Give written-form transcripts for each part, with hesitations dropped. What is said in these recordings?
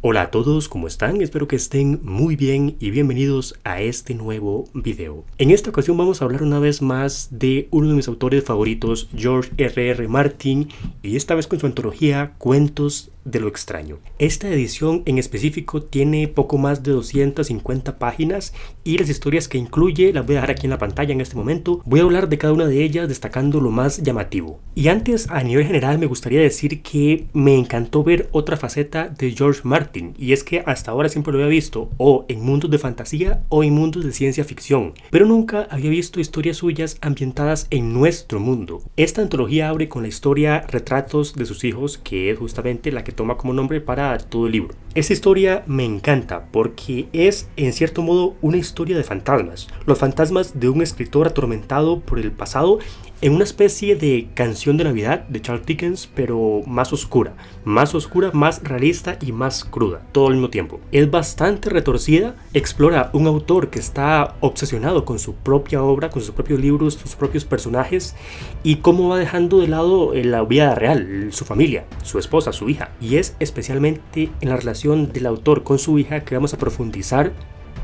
Hola a todos, ¿cómo están? Espero que estén muy bien y bienvenidos a este nuevo video. En esta ocasión vamos a hablar una vez más de uno de mis autores favoritos, George R.R. Martin, y esta vez con su antología Cuentos de lo extraño. Esta edición en específico tiene poco más de 250 páginas y las historias que incluye las voy a dejar aquí en la pantalla en este momento. Voy a hablar de cada una de ellas destacando lo más llamativo. Y antes, a nivel general, me gustaría decir que me encantó ver otra faceta de George Martin, y es que hasta ahora siempre lo había visto o en mundos de fantasía o en mundos de ciencia ficción, pero nunca había visto historias suyas ambientadas en nuestro mundo. Esta antología abre con la historia Retratos de sus hijos, que es justamente la que toma como nombre para todo el libro. Esta historia me encanta porque es en cierto modo una historia de fantasmas, los fantasmas de un escritor atormentado por el pasado, en una especie de canción de Navidad de Charles Dickens, pero más oscura, más realista y más cruda, todo al mismo tiempo. Es bastante retorcida, explora un autor que está obsesionado con su propia obra, con sus propios libros, sus propios personajes, y cómo va dejando de lado la vida real, su familia, su esposa, su hija. Y es especialmente en la relación del autor con su hija que vamos a profundizar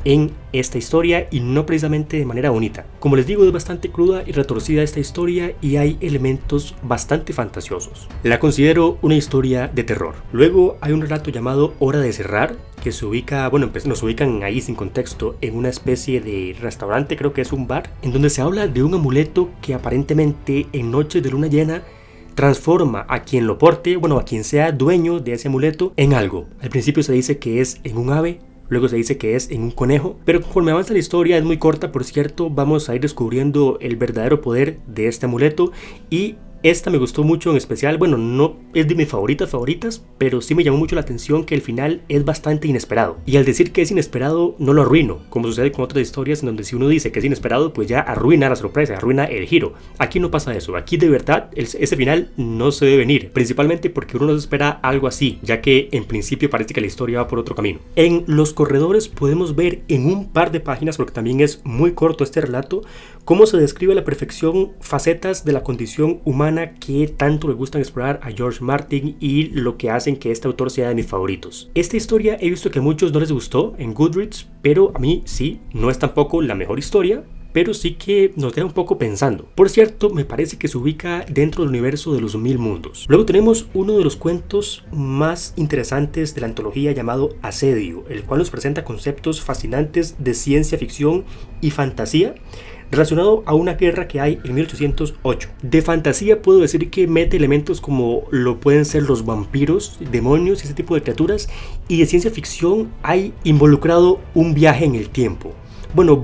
en esta historia, y no precisamente de manera bonita. Como les digo, es bastante cruda y retorcida esta historia y hay elementos bastante fantasiosos. La considero una historia de terror. Luego hay un relato llamado Hora de cerrar, que se ubica, nos ubican ahí sin contexto en una especie de restaurante, creo que es un bar, en donde se habla de un amuleto que aparentemente en noches de luna llena transforma a quien lo porte, a quien sea dueño de ese amuleto, en algo. Al principio se dice que es en un ave, luego se dice que es en un conejo, pero conforme avanza la historia, es muy corta por cierto, vamos a ir descubriendo el verdadero poder de este amuleto. Y esta me gustó mucho en especial, no es de mis favoritas, pero sí me llamó mucho la atención que el final es bastante inesperado. Y al decir que es inesperado, no lo arruino, como sucede con otras historias en donde si uno dice que es inesperado, pues ya arruina la sorpresa, arruina el giro. Aquí no pasa eso, aquí de verdad ese final no se debe venir, principalmente porque uno no se espera algo así, ya que en principio parece que la historia va por otro camino. En Los Corredores podemos ver en un par de páginas, porque también es muy corto este relato, cómo se describe a la perfección facetas de la condición humana que tanto le gustan explorar a George Martin y lo que hacen que este autor sea de mis favoritos. Esta historia he visto que a muchos no les gustó en Goodreads, pero a mí sí, no es tampoco la mejor historia, pero sí que nos deja un poco pensando. Por cierto, me parece que se ubica dentro del universo de los 1000 mundos. Luego tenemos uno de los cuentos más interesantes de la antología llamado Asedio, el cual nos presenta conceptos fascinantes de ciencia ficción y fantasía relacionado a una guerra que hay en 1808. De fantasía puedo decir que mete elementos como lo pueden ser los vampiros, demonios y ese tipo de criaturas, y de ciencia ficción hay involucrado un viaje en el tiempo.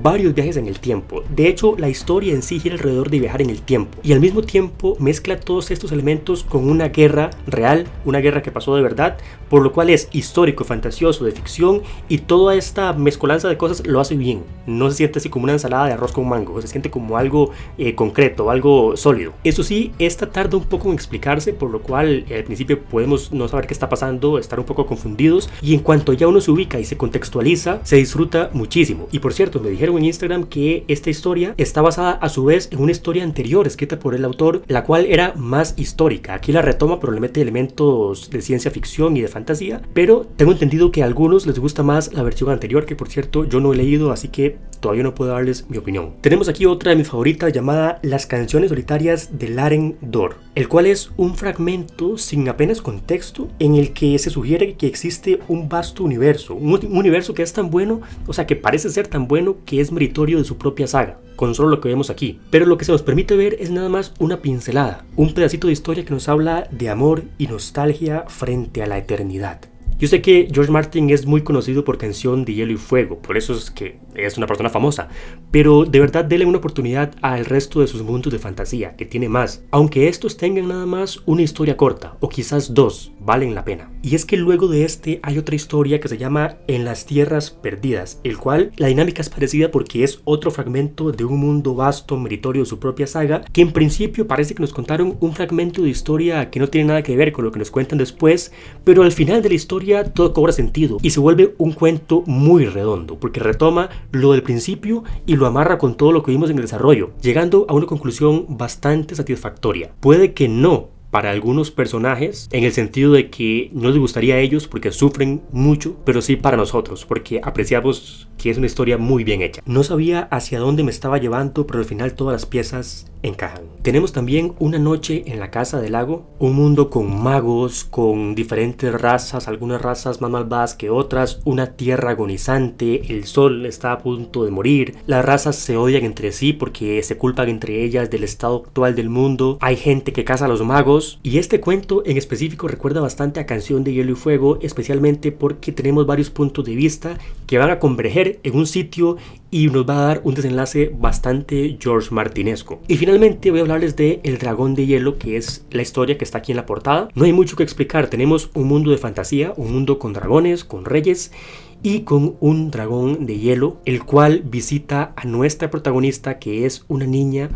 Varios viajes en el tiempo. De hecho, la historia en sí gira alrededor de viajar en el tiempo. Y al mismo tiempo mezcla todos estos elementos con una guerra real, una guerra que pasó de verdad, por lo cual es histórico, fantasioso, de ficción, y toda esta mezcolanza de cosas lo hace bien. No se siente así como una ensalada de arroz con mango, se siente como algo concreto, algo sólido. Eso sí, esta tarda un poco en explicarse, por lo cual al principio podemos no saber qué está pasando, estar un poco confundidos, y en cuanto ya uno se ubica y se contextualiza, se disfruta muchísimo. Y por cierto, me dijeron en Instagram que esta historia está basada a su vez en una historia anterior escrita por el autor, la cual era más histórica. Aquí la retoma, pero le mete elementos de ciencia ficción y de fantasía, pero tengo entendido que a algunos les gusta más la versión anterior, que por cierto yo no he leído, así que todavía no puedo darles mi opinión. Tenemos aquí otra de mis favoritas llamada Las canciones solitarias de Laren Dor, el cual es un fragmento sin apenas contexto en el que se sugiere que existe un vasto universo, un universo que es tan bueno, que parece ser tan bueno que es meritorio de su propia saga, con solo lo que vemos aquí. Pero lo que se nos permite ver es nada más una pincelada, un pedacito de historia que nos habla de amor y nostalgia frente a la eternidad. Yo sé que George Martin es muy conocido por Canción de Hielo y Fuego, por eso es que es una persona famosa, pero de verdad denle una oportunidad al resto de sus mundos de fantasía, que tiene más, aunque estos tengan nada más una historia corta, o quizás dos, valen la pena. Y es que luego de este hay otra historia que se llama En las Tierras Perdidas, el cual la dinámica es parecida porque es otro fragmento de un mundo vasto, meritorio de su propia saga, que en principio parece que nos contaron un fragmento de historia que no tiene nada que ver con lo que nos cuentan después, pero al final de la historia todo cobra sentido y se vuelve un cuento muy redondo, porque retoma lo del principio y lo amarra con todo lo que vimos en el desarrollo, llegando a una conclusión bastante satisfactoria. Puede que no para algunos personajes, en el sentido de que no les gustaría a ellos porque sufren mucho, pero sí para nosotros, porque apreciamos que es una historia muy bien hecha. No sabía hacia dónde me estaba llevando, pero al final todas las piezas encajan. Tenemos también Una noche en la casa del lago, un mundo con magos, con diferentes razas, algunas razas más malvadas que otras, una tierra agonizante, el sol está a punto de morir, las razas se odian entre sí porque se culpan entre ellas del estado actual del mundo, hay gente que caza a los magos, y este cuento en específico recuerda bastante a Canción de Hielo y Fuego, especialmente porque tenemos varios puntos de vista que van a converger en un sitio y nos va a dar un desenlace bastante George Martinesco. Y finalmente voy a hablarles de El Dragón de Hielo, que es la historia que está aquí en la portada. No hay mucho que explicar, tenemos un mundo de fantasía, un mundo con dragones, con reyes y con un dragón de hielo, el cual visita a nuestra protagonista, que es una niña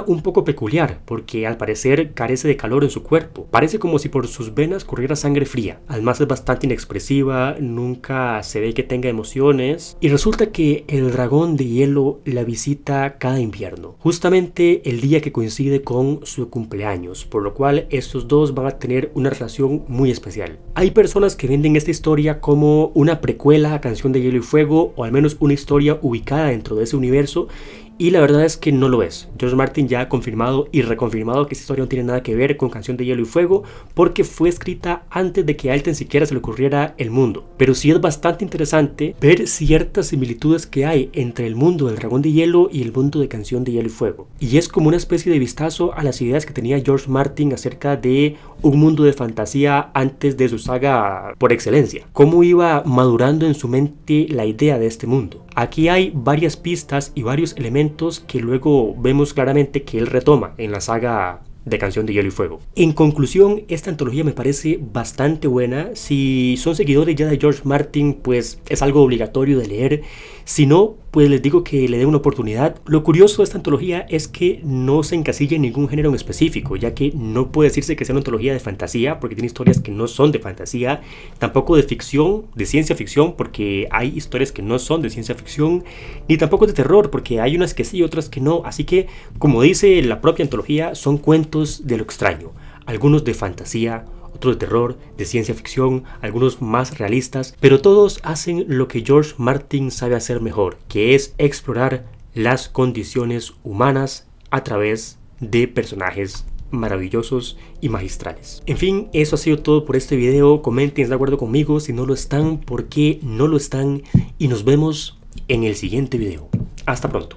un poco peculiar, porque al parecer carece de calor en su cuerpo, parece como si por sus venas corriera sangre fría, además es bastante inexpresiva, nunca se ve que tenga emociones, y resulta que el dragón de hielo la visita cada invierno, justamente el día que coincide con su cumpleaños, por lo cual estos dos van a tener una relación muy especial. Hay personas que venden esta historia como una precuela a Canción de Hielo y Fuego, o al menos una historia ubicada dentro de ese universo, y la verdad es que no lo es. George Martin ya ha confirmado y reconfirmado que esta historia no tiene nada que ver con Canción de Hielo y Fuego, porque fue escrita antes de que a él tan siquiera se le ocurriera el mundo. Pero sí es bastante interesante ver ciertas similitudes que hay entre el mundo del Dragón de Hielo y el mundo de Canción de Hielo y Fuego. Y es como una especie de vistazo a las ideas que tenía George Martin acerca de un mundo de fantasía antes de su saga por excelencia. Cómo iba madurando en su mente la idea de este mundo. Aquí hay varias pistas y varios elementos que luego vemos claramente que él retoma en la saga de Canción de Hielo y Fuego. En conclusión, esta antología me parece bastante buena. Si son seguidores ya de George Martin, pues es algo obligatorio de leer. Si no, pues les digo que le den una oportunidad. Lo curioso de esta antología es que no se encasilla en ningún género en específico, ya que no puede decirse que sea una antología de fantasía, porque tiene historias que no son de fantasía, tampoco de ficción, de ciencia ficción, porque hay historias que no son de ciencia ficción, ni tampoco de terror, porque hay unas que sí y otras que no. Así que, como dice la propia antología, son cuentos de lo extraño, algunos de fantasía, otros de terror, de ciencia ficción, algunos más realistas, pero todos hacen lo que George Martin sabe hacer mejor, que es explorar las condiciones humanas a través de personajes maravillosos y magistrales. En fin, eso ha sido todo por este video. Comenten si están de acuerdo conmigo, si no lo están, por qué no lo están, y nos vemos en el siguiente video. Hasta pronto.